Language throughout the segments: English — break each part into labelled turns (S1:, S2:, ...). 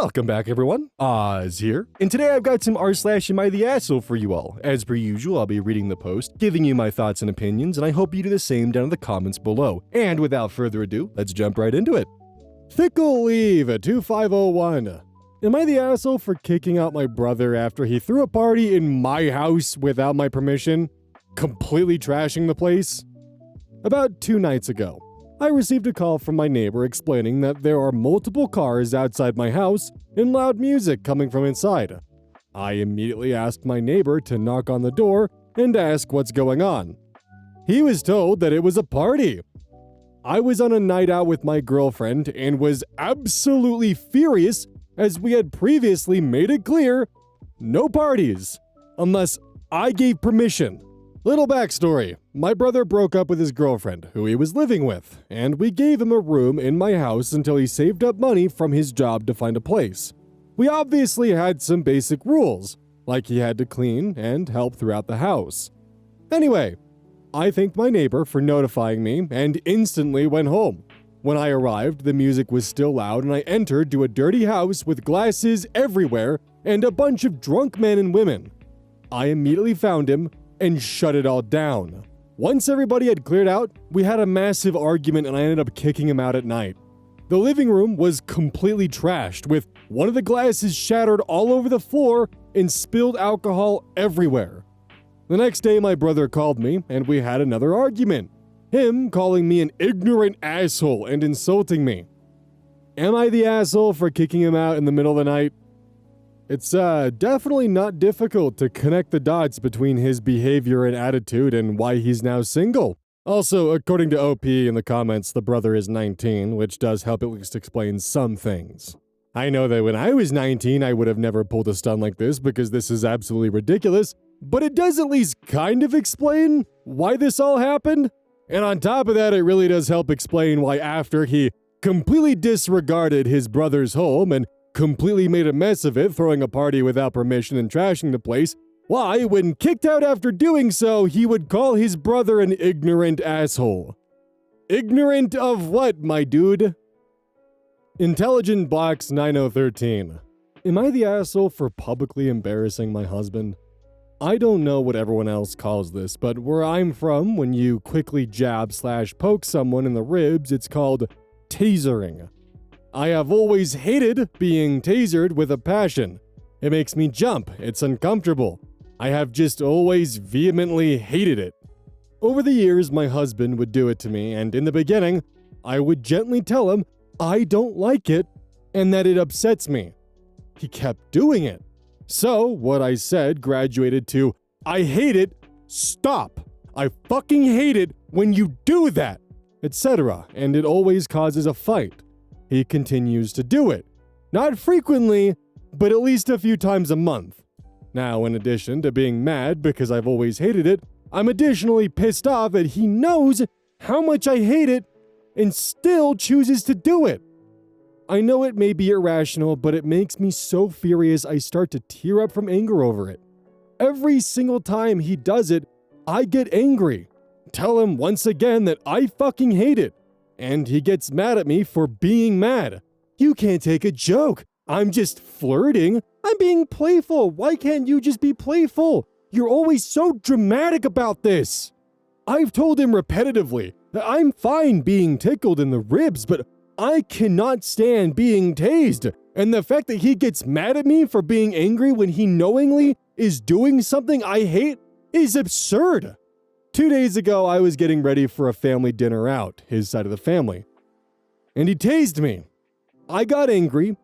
S1: Welcome back, everyone. Oz here, and today I've got some r/am I the asshole for you all. As per usual, I'll be reading the post, giving you my thoughts and opinions, and I hope you do the same down in the comments below. And without further ado, let's jump right into it. Fickle Leave 2501. Am I the asshole for kicking out my brother after he threw a party in my house without my permission? Completely trashing the place? About 2 nights ago, I received a call from my neighbor explaining that there are multiple cars outside my house and loud music coming from inside. I immediately asked my neighbor to knock on the door and ask what's going on. He was told that it was a party. I was on a night out with my girlfriend and was absolutely furious as we had previously made it clear, no parties, unless I gave permission. Little backstory, my brother broke up with his girlfriend, who he was living with, and we gave him a room in my house until he saved up money from his job to find a place. We obviously had some basic rules, like he had to clean and help throughout the house. Anyway, I thanked my neighbor for notifying me and instantly went home. When I arrived, the music was still loud and I entered to a dirty house with glasses everywhere and a bunch of drunk men and women. I immediately found him and shut it all down. Once everybody had cleared out, we had a massive argument and I ended up kicking him out at night. The living room was completely trashed, with one of the glasses shattered all over the floor and spilled alcohol everywhere. The next day, my brother called me and we had another argument. Him calling me an ignorant asshole and insulting me. Am I the asshole for kicking him out in the middle of the night? It's definitely not difficult to connect the dots between his behavior and attitude and why he's now single. Also, according to OP in the comments, the brother is 19, which does help at least explain some things. I know that when I was 19, I would have never pulled a stunt like this because this is absolutely ridiculous, but it does at least kind of explain why this all happened. And on top of that, it really does help explain why after he completely disregarded his brother's home and completely made a mess of it, throwing a party without permission and trashing the place, why, when kicked out after doing so, he would call his brother an ignorant asshole. Ignorant of what, my dude? Intelligent Box 9013. Am I the asshole for publicly embarrassing my husband? I don't know what everyone else calls this, but where I'm from, when you quickly jab/poke someone in the ribs, it's called tasering. I have always hated being tasered with a passion. It makes me jump, it's uncomfortable. I have just always vehemently hated it. Over the years, my husband would do it to me, and in the beginning, I would gently tell him I don't like it and that it upsets me. He kept doing it. So, what I said graduated to, I hate it, stop. I fucking hate it when you do that, etc., and it always causes a fight. He continues to do it. Not frequently, but at least a few times a month. Now, in addition to being mad because I've always hated it, I'm additionally pissed off that he knows how much I hate it and still chooses to do it. I know it may be irrational, but it makes me so furious I start to tear up from anger over it. Every single time he does it, I get angry. Tell him once again that I fucking hate it. And he gets mad at me for being mad. You can't take a joke. I'm just flirting. I'm being playful. Why can't you just be playful? You're always so dramatic about this. I've told him repetitively that I'm fine being tickled in the ribs, but I cannot stand being tased. And the fact that he gets mad at me for being angry when he knowingly is doing something I hate is absurd. 2 days ago, I was getting ready for a family dinner out, his side of the family, and he tased me. I got angry.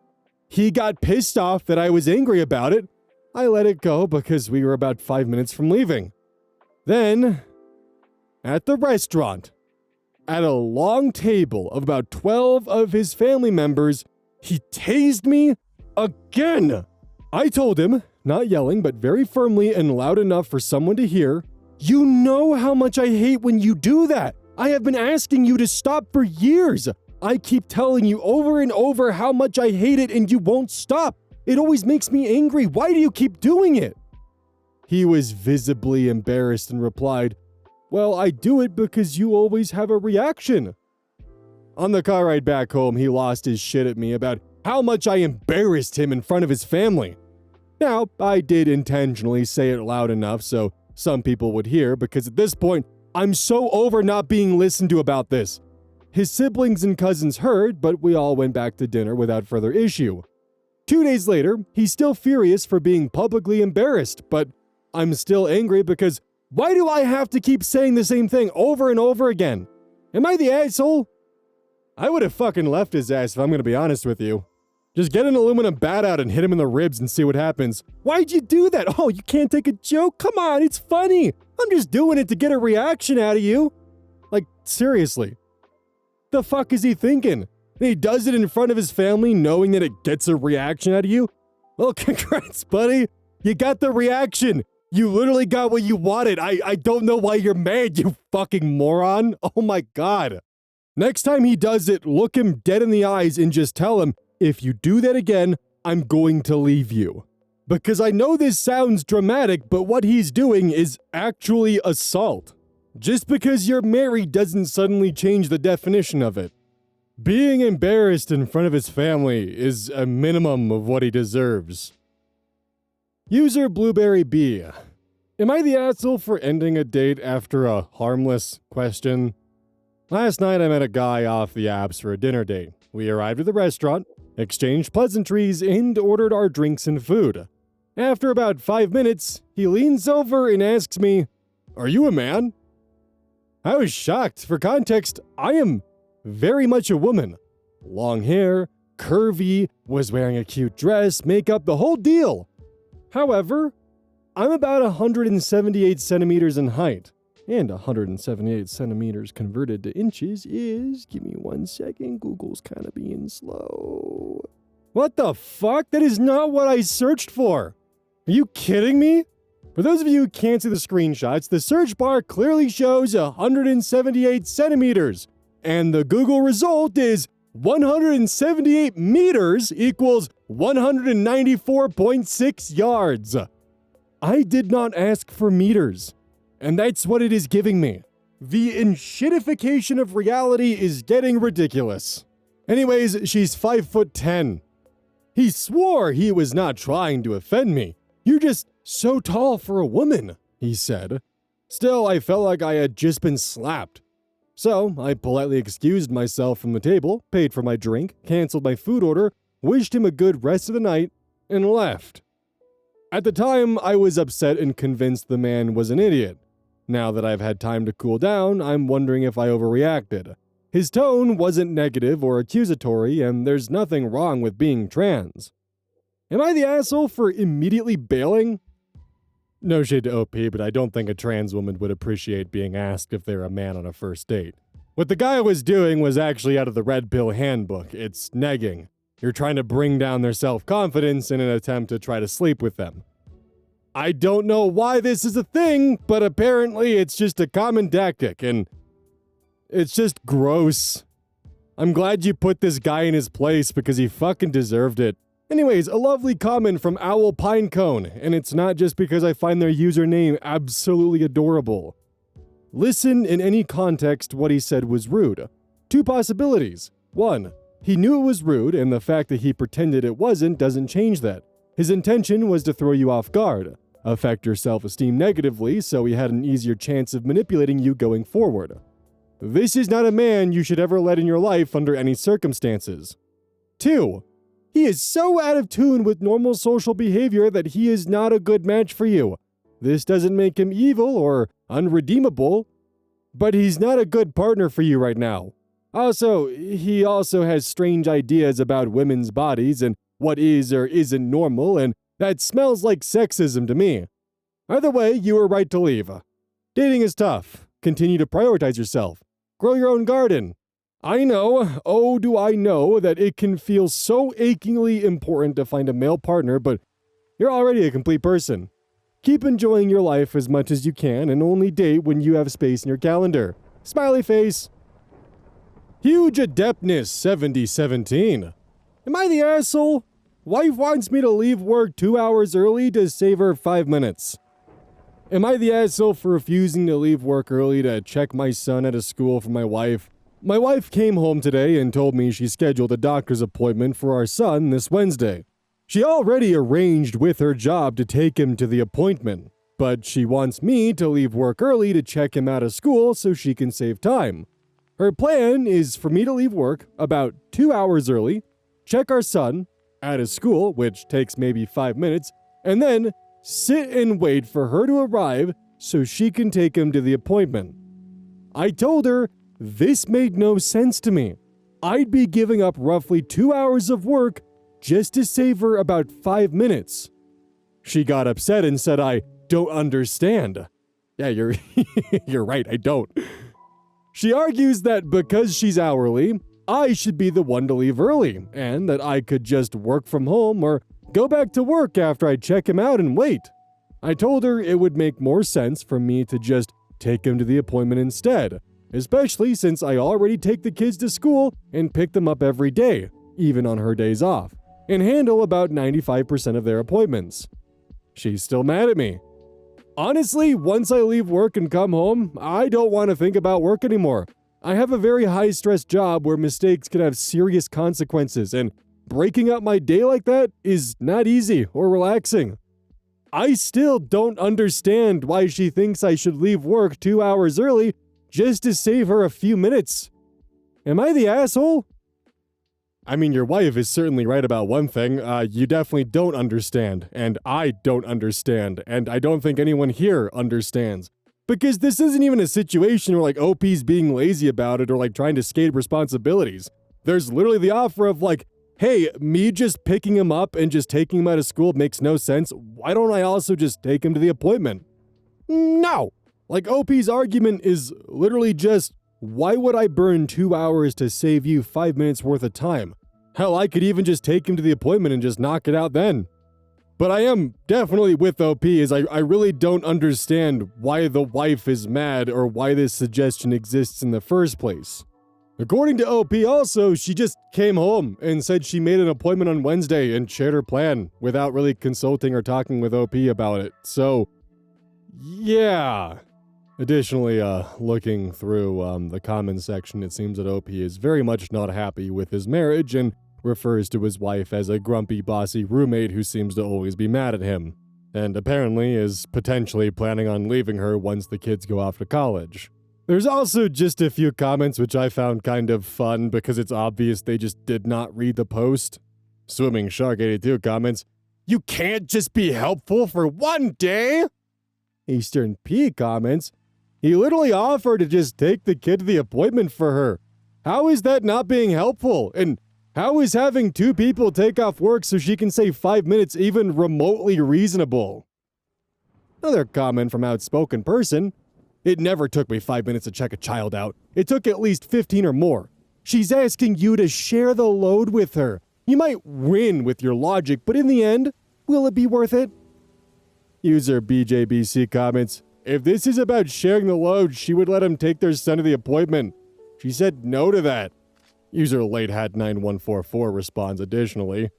S1: He got pissed off that I was angry about it. I let it go because we were about 5 minutes from leaving. Then, at the restaurant, at a long table of about 12 of his family members, he tased me again. I told him, not yelling, but very firmly and loud enough for someone to hear, you know how much I hate when you do that. I have been asking you to stop for years. I keep telling you over and over how much I hate it and you won't stop. It always makes me angry. Why do you keep doing it? He was visibly embarrassed and replied, well, I do it because you always have a reaction. On the car ride back home, he lost his shit at me about how much I embarrassed him in front of his family. Now, I did intentionally say it loud enough so some people would hear, because at this point, I'm so over not being listened to about this. His siblings and cousins heard, but we all went back to dinner without further issue. 2 days later, he's still furious for being publicly embarrassed, but I'm still angry because why do I have to keep saying the same thing over and over again? Am I the asshole? I would have fucking left his ass if I'm gonna be honest with you. Just get an aluminum bat out and hit him in the ribs and see what happens. Why'd you do that? Oh, you can't take a joke? Come on, it's funny. I'm just doing it to get a reaction out of you. Like, seriously. The fuck is he thinking? And he does it in front of his family knowing that it gets a reaction out of you? Well, congrats, buddy. You got the reaction. You literally got what you wanted. I don't know why you're mad, you fucking moron. Oh my god. Next time he does it, look him dead in the eyes and just tell him, if you do that again, I'm going to leave you. Because I know this sounds dramatic, but what he's doing is actually assault. Just because you're married doesn't suddenly change the definition of it. Being embarrassed in front of his family is a minimum of what he deserves. User Blueberry B. Am I the asshole for ending a date after a harmless question? Last night I met a guy off the apps for a dinner date. We arrived at the restaurant, exchanged pleasantries, and ordered our drinks and food. After about 5 minutes, he leans over and asks me, "Are you a man?" I was shocked. For context, I am very much a woman. Long hair, curvy, was wearing a cute dress, makeup, the whole deal. However, I'm about 178 centimeters in height. And 178 centimeters converted to inches is, give me 1 second, Google's kind of being slow. What the fuck? That is not what I searched for. Are you kidding me? For those of you who can't see the screenshots, the search bar clearly shows 178 centimeters. And the Google result is 178 meters equals 194.6 yards. I did not ask for meters. And that's what it is giving me. The enshittification of reality is getting ridiculous. Anyways, she's 5'10". He swore he was not trying to offend me. You're just so tall for a woman, he said. Still, I felt like I had just been slapped. So, I politely excused myself from the table, paid for my drink, canceled my food order, wished him a good rest of the night, and left. At the time, I was upset and convinced the man was an idiot. Now that I've had time to cool down, I'm wondering if I overreacted. His tone wasn't negative or accusatory, and there's nothing wrong with being trans. Am I the asshole for immediately bailing? No shade to OP, but I don't think a trans woman would appreciate being asked if they're a man on a first date. What the guy was doing was actually out of the Red Pill handbook. It's negging. You're trying to bring down their self-confidence in an attempt to try to sleep with them. I don't know why this is a thing, but apparently it's just a common tactic, and it's just gross. I'm glad you put this guy in his place because he fucking deserved it. Anyways, a lovely comment from Owl Pinecone, and it's not just because I find their username absolutely adorable. Listen in any context, what he said was rude. 2 possibilities. 1, he knew it was rude, and the fact that he pretended it wasn't doesn't change that. His intention was to throw you off guard, affect your self-esteem negatively so he had an easier chance of manipulating you going forward. This is not a man you should ever let in your life under any circumstances. 2, he is so out of tune with normal social behavior that he is not a good match for you. This doesn't make him evil or unredeemable, but he's not a good partner for you right now. Also, he also has strange ideas about women's bodies and what is or isn't normal, and that smells like sexism to me. Either way, you were right to leave. Dating is tough. Continue to prioritize yourself. Grow your own garden. I know, oh do I know, that it can feel so achingly important to find a male partner, but you're already a complete person. Keep enjoying your life as much as you can and only date when you have space in your calendar. Smiley face. Huge Adeptness 7017. Am I the asshole? Wife wants me to leave work 2 hours early to save her 5 minutes. Am I the asshole for refusing to leave work early to check my son out of school for my wife? My wife came home today and told me she scheduled a doctor's appointment for our son this Wednesday. She already arranged with her job to take him to the appointment, but she wants me to leave work early to check him out of school so she can save time. Her plan is for me to leave work about 2 hours early, check our son out of school, which takes maybe 5 minutes, and then sit and wait for her to arrive so she can take him to the appointment. I told her this made no sense to me. I'd be giving up roughly 2 hours of work just to save her about 5 minutes. She got upset and said I don't understand. Yeah, you're right, I don't. She argues that because she's hourly, I should be the one to leave early, and that I could just work from home or go back to work after I check him out and wait. I told her it would make more sense for me to just take him to the appointment instead, especially since I already take the kids to school and pick them up every day, even on her days off, and handle about 95% of their appointments. She's still mad at me. Honestly, once I leave work and come home, I don't want to think about work anymore. I have a very high-stress job where mistakes can have serious consequences, and breaking up my day like that is not easy or relaxing. I still don't understand why she thinks I should leave work 2 hours early just to save her a few minutes. Am I the asshole? I mean, your wife is certainly right about one thing. You definitely don't understand, and I don't understand, and I don't think anyone here understands. Because this isn't even a situation where, like, OP's being lazy about it or, like, trying to escape responsibilities. There's literally the offer of, like, hey, me just picking him up and just taking him out of school makes no sense. Why don't I also just take him to the appointment? No! Like, OP's argument is literally just, why would I burn 2 hours to save you 5 minutes worth of time? Hell, I could even just take him to the appointment and just knock it out then. But I am definitely with OP, as I really don't understand why the wife is mad or why this suggestion exists in the first place. According to OP also, she just came home and said she made an appointment on Wednesday and shared her plan without really consulting or talking with OP about it. So, yeah. Additionally, looking through the comments section, it seems that OP is very much not happy with his marriage and refers to his wife as a grumpy, bossy roommate who seems to always be mad at him, and apparently is potentially planning on leaving her once the kids go off to college. There's also just a few comments which I found kind of fun because it's obvious they just did not read the post. Swimming Shark 82 comments, "You can't just be helpful for one day!" Eastern P comments, "He literally offered to just take the kid to the appointment for her. How is that not being helpful? And how is having 2 people take off work so she can save 5 minutes even remotely reasonable?" Another comment from Outspoken Person, "It never took me 5 minutes to check a child out. It took at least 15 or more. She's asking you to share the load with her. You might win with your logic, but in the end, will it be worth it?" User BJBC comments, "If this is about sharing the load, she would let him take their son to the appointment. She said no to that." User LateHat9144 responds additionally,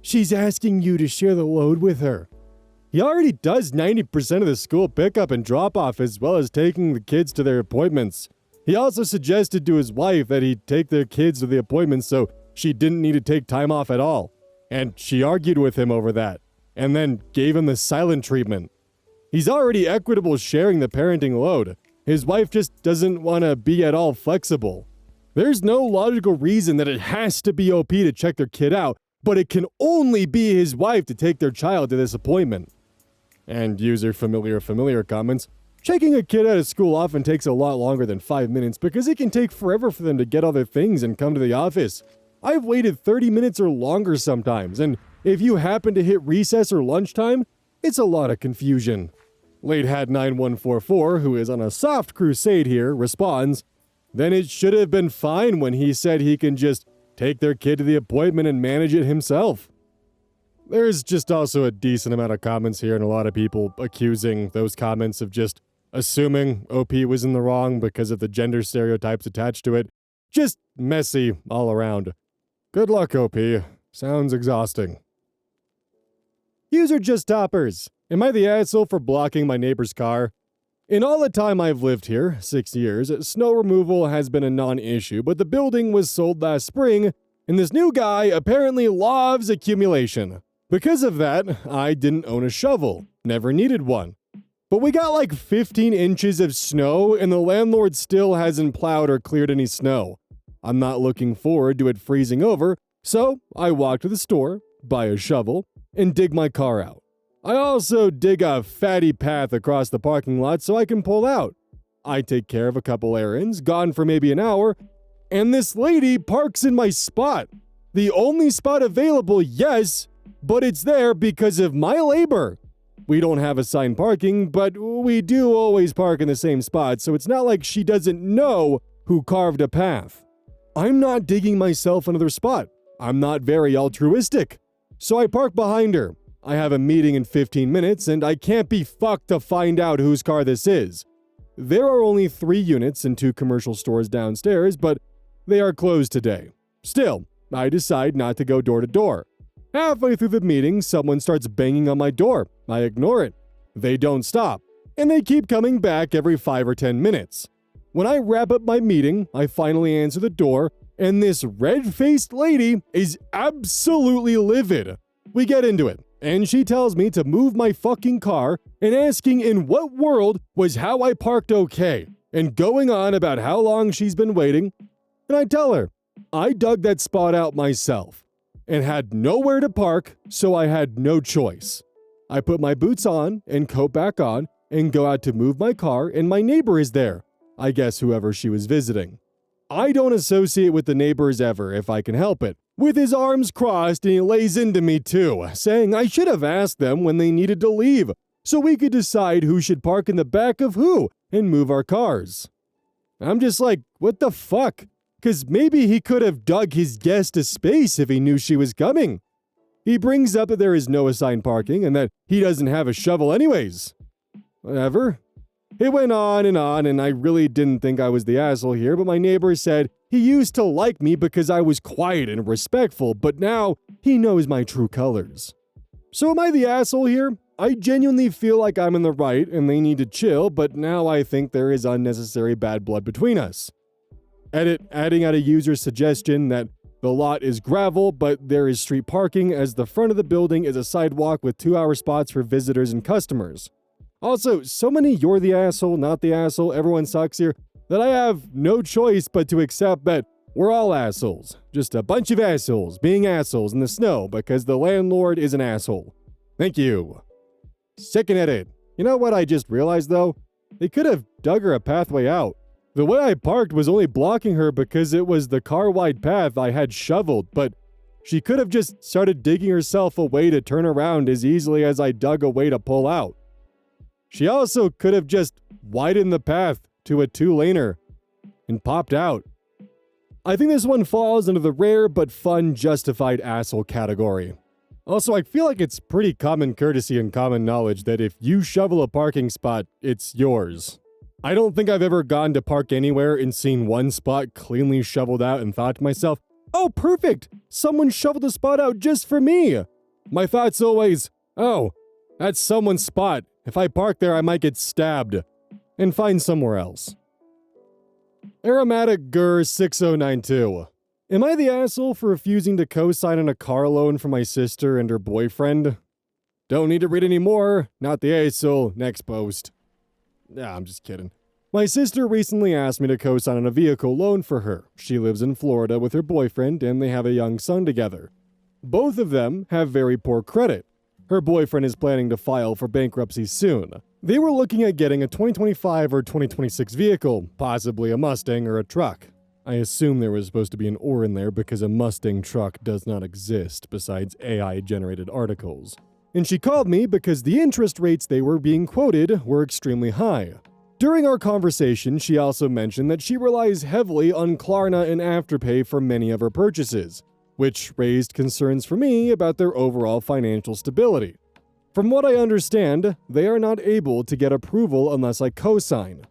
S1: "She's asking you to share the load with her. He already does 90% of the school pickup and drop-off as well as taking the kids to their appointments. He also suggested to his wife that he'd take their kids to the appointments so she didn't need to take time off at all. And she argued with him over that, and then gave him the silent treatment. He's already equitable sharing the parenting load. His wife just doesn't want to be at all flexible. There's no logical reason that it has to be OP to check their kid out, but it can only be his wife to take their child to this appointment." And user Familiar comments, "Checking a kid out of school often takes a lot longer than 5 minutes because it can take forever for them to get all their things and come to the office. I've waited 30 minutes or longer sometimes, and if you happen to hit recess or lunchtime, it's a lot of confusion." LateHat9144, who is on a soft crusade here, responds, "Then it should have been fine when he said he can just take their kid to the appointment and manage it himself." There's just also a decent amount of comments here and a lot of people accusing those comments of just assuming OP was in the wrong because of the gender stereotypes attached to it. Just messy all around. Good luck, OP. Sounds exhausting. User Just Toppers, am I the asshole for blocking my neighbor's car? In all the time I've lived here, 6 years, snow removal has been a non-issue, but the building was sold last spring, and this new guy apparently loves accumulation. Because of that, I didn't own a shovel, never needed one. But we got like 15 inches of snow, and the landlord still hasn't plowed or cleared any snow. I'm not looking forward to it freezing over, so I walk to the store, buy a shovel, and dig my car out. I also dig a fatty path across the parking lot so I can pull out. I take care of a couple errands, gone for maybe an hour, and this lady parks in my spot. The only spot available, yes, but it's there because of my labor. We don't have assigned parking, but we do always park in the same spot, so it's not like she doesn't know who carved a path. I'm not digging myself another spot. I'm not very altruistic. So I park behind her. I have a meeting in 15 minutes, and I can't be fucked to find out whose car this is. There are only 3 units and 2 commercial stores downstairs, but they are closed today. Still, I decide not to go door to door. Halfway through the meeting, someone starts banging on my door. I ignore it. They don't stop, and they keep coming back every 5 or 10 minutes. When I wrap up my meeting, I finally answer the door, and this red-faced lady is absolutely livid. We get into it, and she tells me to move my fucking car and asking in what world was how I parked okay, and going on about how long she's been waiting. And I tell her, I dug that spot out myself and had nowhere to park, so I had no choice. I put my boots on and coat back on and go out to move my car, and my neighbor is there. I guess whoever she was visiting. I don't associate with the neighbors ever if I can help it. With his arms crossed, and he lays into me too, saying I should have asked them when they needed to leave, so we could decide who should park in the back of who and move our cars. I'm just like, what the fuck? Because maybe he could have dug his guest a space if he knew she was coming. He brings up that there is no assigned parking and that he doesn't have a shovel anyways. Whatever. It went on, and I really didn't think I was the asshole here, but my neighbor said he used to like me because I was quiet and respectful, but now he knows my true colors. So am I the asshole here? I genuinely feel like I'm in the right and they need to chill, but now I think there is unnecessary bad blood between us. Edit, adding out a user's suggestion that the lot is gravel, but there is street parking as the front of the building is a sidewalk with 2-hour spots for visitors and customers. Also, so many you're the asshole, not the asshole, everyone sucks here, that I have no choice but to accept that we're all assholes. Just a bunch of assholes being assholes in the snow because the landlord is an asshole. Thank you. Second edit. You know what I just realized though? They could have dug her a pathway out. The way I parked was only blocking her because it was the car-wide path I had shoveled, but she could have just started digging herself a way to turn around as easily as I dug a way to pull out. She also could have just widened the path to a 2-laner and popped out. I think this one falls under the rare but fun justified asshole category. Also, I feel like it's pretty common courtesy and common knowledge that if you shovel a parking spot, it's yours. I don't think I've ever gone to park anywhere and seen one spot cleanly shoveled out and thought to myself, oh, perfect! Someone shoveled a spot out just for me! My thought's always, oh, that's someone's spot. If I park there, I might get stabbed. And find somewhere else. Aromatic Gur 6092. Am I the asshole for refusing to co-sign on a car loan for my sister and her boyfriend? Don't need to read any more. Not the asshole. Next post. Nah, I'm just kidding. My sister recently asked me to co-sign on a vehicle loan for her. She lives in Florida with her boyfriend and they have a young son together. Both of them have very poor credit. Her boyfriend is planning to file for bankruptcy soon. They were looking at getting a 2025 or 2026 vehicle, possibly a Mustang or a truck. I assume there was supposed to be an or in there because a Mustang truck does not exist besides AI-generated articles. And she called me because the interest rates they were being quoted were extremely high. During our conversation, she also mentioned that she relies heavily on Klarna and Afterpay for many of her purchases, which raised concerns for me about their overall financial stability. From what I understand, they are not able to get approval unless I co-sign.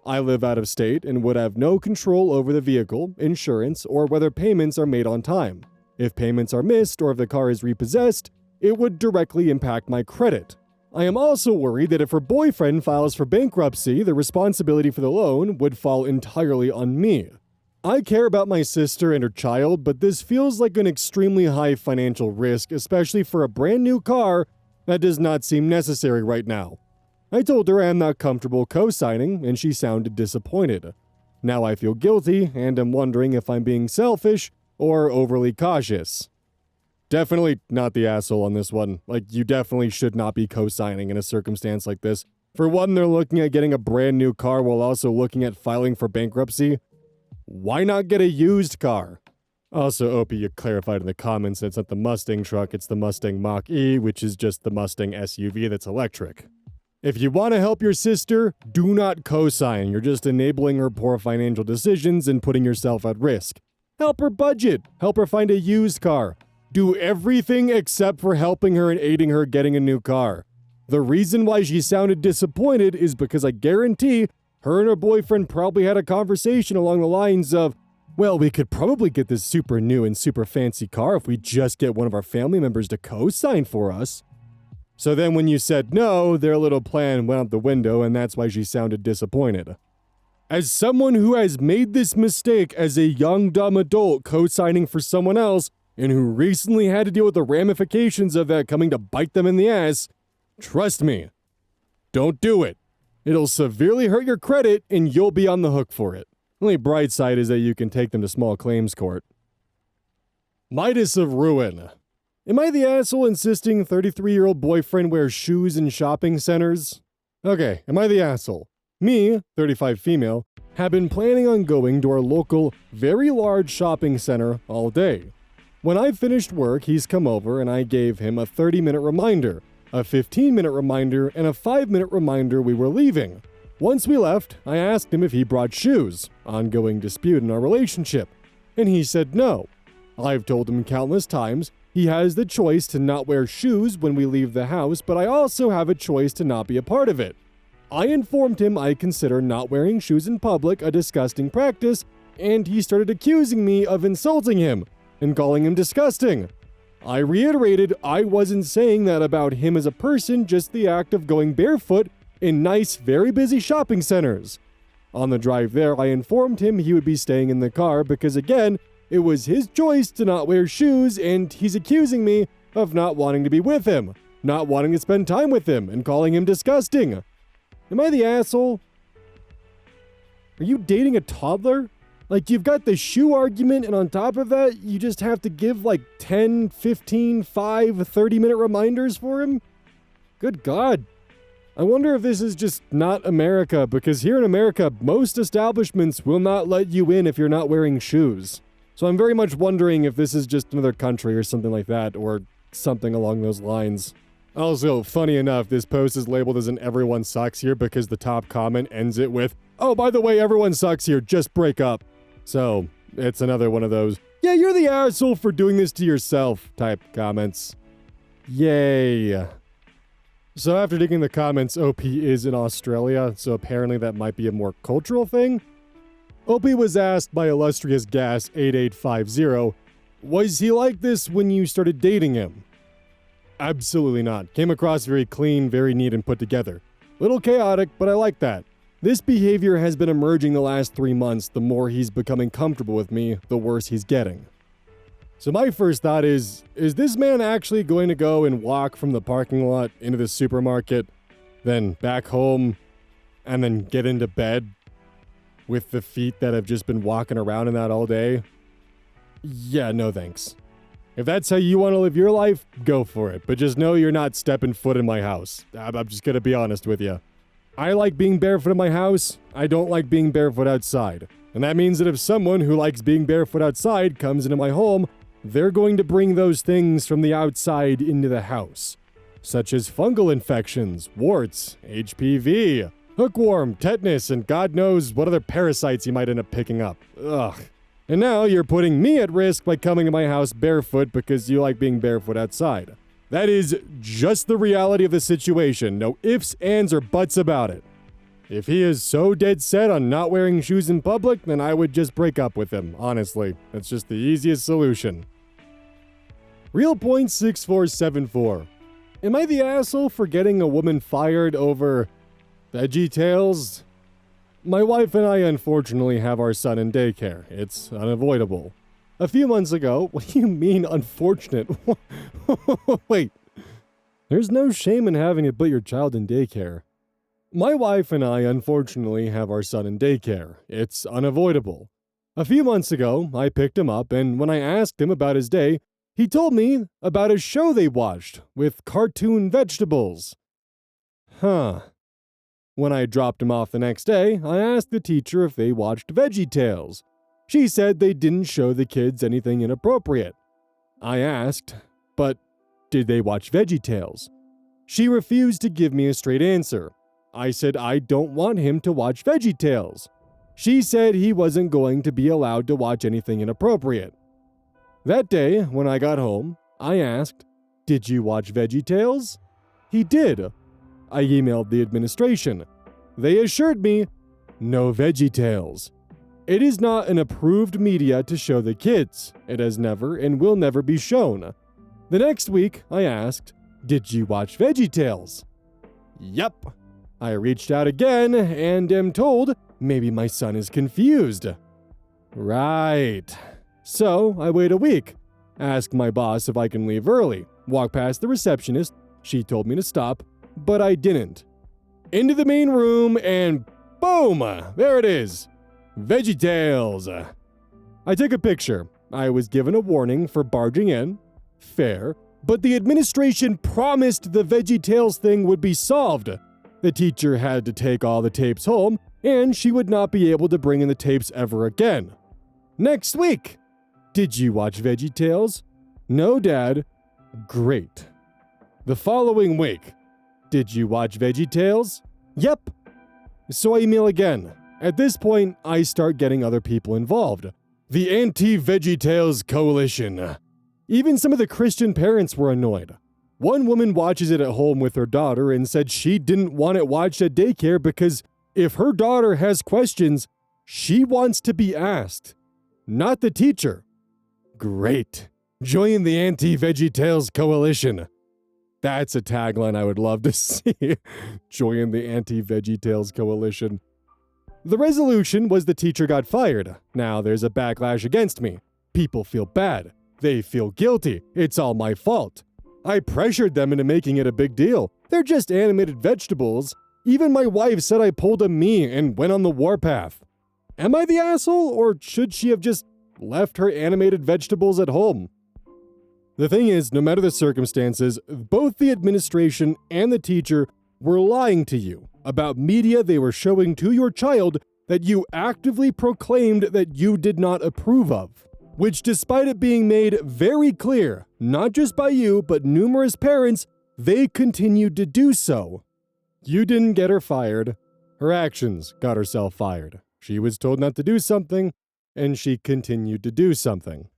S1: I live out of state and would have no control over the vehicle, insurance, or whether payments are made on time. If payments are missed or if the car is repossessed, it would directly impact my credit. I am also worried that if her boyfriend files for bankruptcy, the responsibility for the loan would fall entirely on me. I care about my sister and her child, but this feels like an extremely high financial risk, especially for a brand new car that does not seem necessary right now. I told her I am not comfortable co-signing, and she sounded disappointed. Now I feel guilty, and am wondering if I'm being selfish or overly cautious. Definitely not the asshole on this one. Like, you definitely should not be co-signing in a circumstance like this. For one, they're looking at getting a brand new car while also looking at filing for bankruptcy. Why not get a used car? Also, Opie, you clarified in the comments that it's not the Mustang truck, it's the Mustang Mach-E, which is just the Mustang SUV that's electric. If you want to help your sister, do not co-sign. You're just enabling her poor financial decisions and putting yourself at risk. Help her budget. Help her find a used car. Do everything except for helping her and aiding her getting a new car. The reason why she sounded disappointed is because I guarantee her and her boyfriend probably had a conversation along the lines of, well, we could probably get this super new and super fancy car if we just get one of our family members to co-sign for us. So then when you said no, their little plan went out the window, and that's why she sounded disappointed. As someone who has made this mistake as a young, dumb adult co-signing for someone else, and who recently had to deal with the ramifications of that coming to bite them in the ass, trust me, don't do it. It'll severely hurt your credit, and you'll be on the hook for it. Only bright side is that you can take them to small claims court. Midas of Ruin. Am I the asshole insisting 33-year-old boyfriend wears shoes in shopping centers? Okay, am I the asshole? Me, 35 female, have been planning on going to our local, very large shopping center all day. When I finished work, he's come over and I gave him a 30-minute reminder, a 15-minute reminder, and a 5-minute reminder we were leaving. Once we left, I asked him if he brought shoes, ongoing dispute in our relationship, and he said no. I've told him countless times he has the choice to not wear shoes when we leave the house, but I also have a choice to not be a part of it. I informed him I consider not wearing shoes in public a disgusting practice, and he started accusing me of insulting him and calling him disgusting. I reiterated I wasn't saying that about him as a person, just the act of going barefoot in nice, very busy shopping centers. On the drive there, I informed him he would be staying in the car because, again, it was his choice to not wear shoes, and he's accusing me of not wanting to be with him, not wanting to spend time with him, and calling him disgusting. Am I the asshole? Are you dating a toddler? Like, you've got the shoe argument, and on top of that, you just have to give like 10, 15, 5, 30-minute reminders for him? Good God. I wonder if this is just not America, because here in America, most establishments will not let you in if you're not wearing shoes. So I'm very much wondering if this is just another country or something like that, or something along those lines. Also, funny enough, this post is labeled as an everyone sucks here because the top comment ends it with, oh, by the way, everyone sucks here, just break up. So, it's another one of those, yeah, you're the asshole for doing this to yourself type comments. Yay. So after digging the comments, OP is in Australia, so apparently that might be a more cultural thing. OP was asked by illustrious Gas 8850, was he like this when you started dating him? Absolutely not. Came across very clean, very neat and put together. Little chaotic, but I like that. This behavior has been emerging the last 3 months. The more he's becoming comfortable with me, the worse he's getting. So my first thought is this man actually going to go and walk from the parking lot into the supermarket, then back home, and then get into bed with the feet that have just been walking around in that all day? Yeah, no thanks. If that's how you want to live your life, go for it. But just know you're not stepping foot in my house. I'm just going to be honest with you. I like being barefoot in my house. I don't like being barefoot outside. And that means that if someone who likes being barefoot outside comes into my home, they're going to bring those things from the outside into the house, such as fungal infections, warts, HPV, hookworm, tetanus, and God knows what other parasites you might end up picking up. Ugh. And now you're putting me at risk by coming to my house barefoot because you like being barefoot outside. That is just the reality of the situation. No ifs, ands, or buts about it. If he is so dead set on not wearing shoes in public, then I would just break up with him, honestly. That's just the easiest solution. Real Point 6474. Am I the asshole for getting a woman fired over Veggie Tales? My wife and I unfortunately have our son in daycare. It's unavoidable. A few months ago, what do you mean unfortunate? Wait, there's no shame in having to put your child in daycare. My wife and I unfortunately have our son in daycare. It's unavoidable. A few months ago, I picked him up, and when I asked him about his day, he told me about a show they watched with cartoon vegetables. Huh. When I dropped him off the next day, I asked the teacher if they watched Veggie Tales. She said they didn't show the kids anything inappropriate. I asked, but did they watch Veggie Tales? She refused to give me a straight answer. I said I don't want him to watch Veggie Tales. She said he wasn't going to be allowed to watch anything inappropriate. That day, when I got home, I asked, "Did you watch Veggie Tales?" He did. I emailed the administration. They assured me, no Veggie Tales. It is not an approved media to show the kids. It has never and will never be shown. The next week, I asked, "Did you watch Veggie Tales?" Yup. I reached out again and am told maybe my son is confused. Right. So I wait a week, ask my boss if I can leave early, walk past the receptionist. She told me to stop, but I didn't. Into the main room and boom! There it is. Veggie Tales. I took a picture. I was given a warning for barging in. Fair. But the administration promised the Veggie Tales thing would be solved. The teacher had to take all the tapes home, and she would not be able to bring in the tapes ever again. Next week. Did you watch Veggie Tales? No, Dad. Great. The following week. Did you watch Veggie Tales? Yep. So I email again. At this point, I start getting other people involved. The Anti-Veggie Tales Coalition. Even some of the Christian parents were annoyed. One woman watches it at home with her daughter and said she didn't want it watched at daycare because if her daughter has questions, she wants to be asked, not the teacher. Great. Join the Anti-Veggie Tales Coalition. That's a tagline I would love to see. Join the Anti-Veggie Tales Coalition. The resolution was the teacher got fired. Now there's a backlash against me. People feel bad. They feel guilty. It's all my fault. I pressured them into making it a big deal. They're just animated vegetables. Even my wife said I pulled a me and went on the warpath. Am I the asshole, or should she have just left her animated vegetables at home? The thing is, no matter the circumstances, both the administration and the teacher were lying to you about media they were showing to your child that you actively proclaimed that you did not approve of, which despite it being made very clear, not just by you, but numerous parents, they continued to do so. You didn't get her fired. Her actions got herself fired. She was told not to do something, and she continued to do something.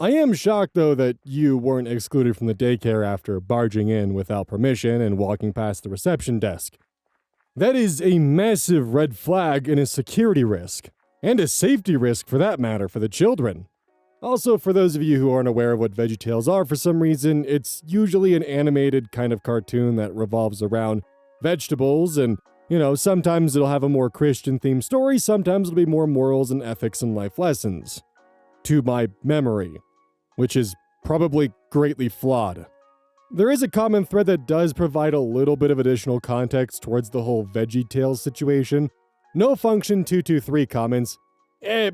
S1: I am shocked, though, that you weren't excluded from the daycare after barging in without permission and walking past the reception desk. That is a massive red flag and a security risk, and a safety risk for that matter for the children. Also, for those of you who aren't aware of what Veggie Tales are for some reason, it's usually an animated kind of cartoon that revolves around vegetables and, sometimes it'll have a more Christian-themed story, sometimes it'll be more morals and ethics and life lessons. To my memory, which is probably greatly flawed. There is a common thread that does provide a little bit of additional context towards the whole Veggie Tales situation. No Function 223 comments,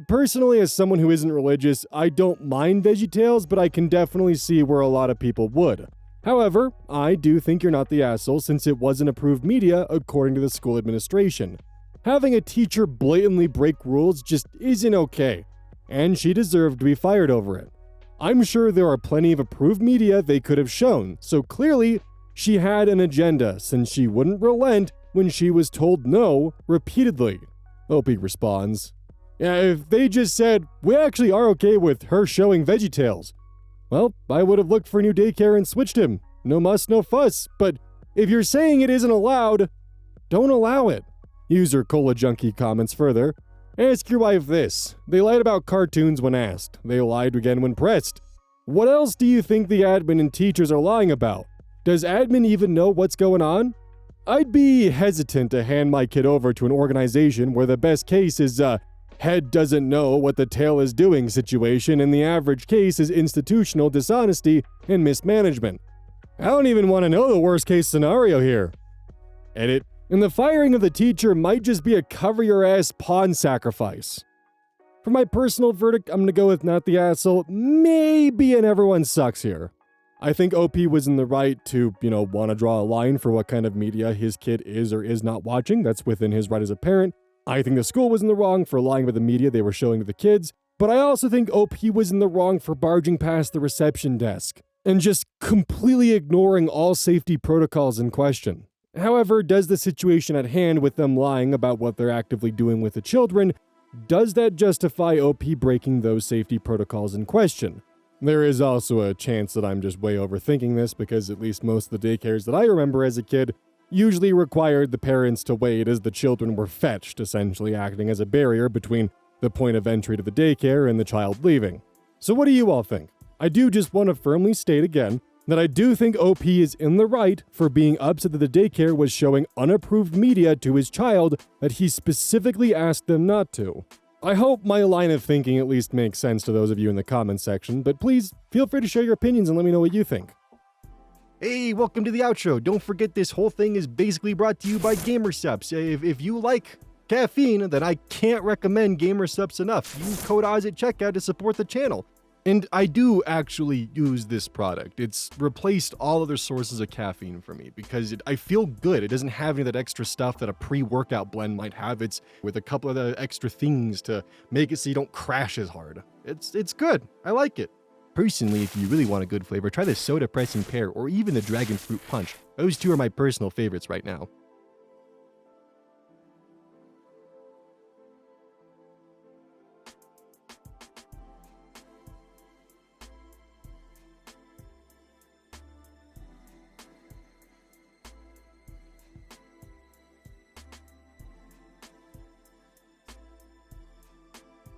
S1: personally, as someone who isn't religious, I don't mind Veggie Tales, but I can definitely see where a lot of people would. However, I do think you're not the asshole since it wasn't approved media according to the school administration. Having a teacher blatantly break rules just isn't okay, and she deserved to be fired over it. I'm sure there are plenty of approved media they could have shown, so clearly she had an agenda since she wouldn't relent when she was told no repeatedly. Opie responds, "Yeah, if they just said, we actually are okay with her showing Veggie Tales, well, I would have looked for a new daycare and switched him. No muss, no fuss, but if you're saying it isn't allowed, don't allow it." User Cola Junkie comments further, "Ask your wife this. They lied about cartoons when asked. They lied again when pressed. What else do you think the admin and teachers are lying about? Does admin even know what's going on? I'd be hesitant to hand my kid over to an organization where the best case is head doesn't know what the tail is doing situation, and the average case is institutional dishonesty and mismanagement. I don't even want to know the worst case scenario here. Edit. And the firing of the teacher might just be a cover-your-ass pawn sacrifice. For my personal verdict, I'm gonna go with not the asshole, maybe an everyone sucks here. I think OP was in the right to, want to draw a line for what kind of media his kid is or is not watching. That's within his right as a parent. I think the school was in the wrong for lying about the media they were showing to the kids, but I also think OP was in the wrong for barging past the reception desk and just completely ignoring all safety protocols in question. However, does the situation at hand with them lying about what they're actively doing with the children, does that justify OP breaking those safety protocols in question? There is also a chance that I'm just way overthinking this because at least most of the daycares that I remember as a kid usually required the parents to wait as the children were fetched, essentially acting as a barrier between the point of entry to the daycare and the child leaving. So what do you all think? I do just want to firmly state again that I do think OP is in the right for being upset that the daycare was showing unapproved media to his child that he specifically asked them not to. I hope my line of thinking at least makes sense to those of you in the comments section, but please feel free to share your opinions and let me know what you think. Hey, welcome to the outro. Don't forget this whole thing is basically brought to you by GamerSupps. If you like caffeine, then I can't recommend GamerSupps enough. Use code Oz at checkout to support the channel. And I do actually use this product. It's replaced all other sources of caffeine for me because I feel good. It doesn't have any of that extra stuff that a pre-workout blend might have. It's with a couple of the extra things to make it so you don't crash as hard. It's good. I like it. Personally, if you really want a good flavor, try the Soda Pressing Pear or even the Dragon Fruit Punch. Those two are my personal favorites right now.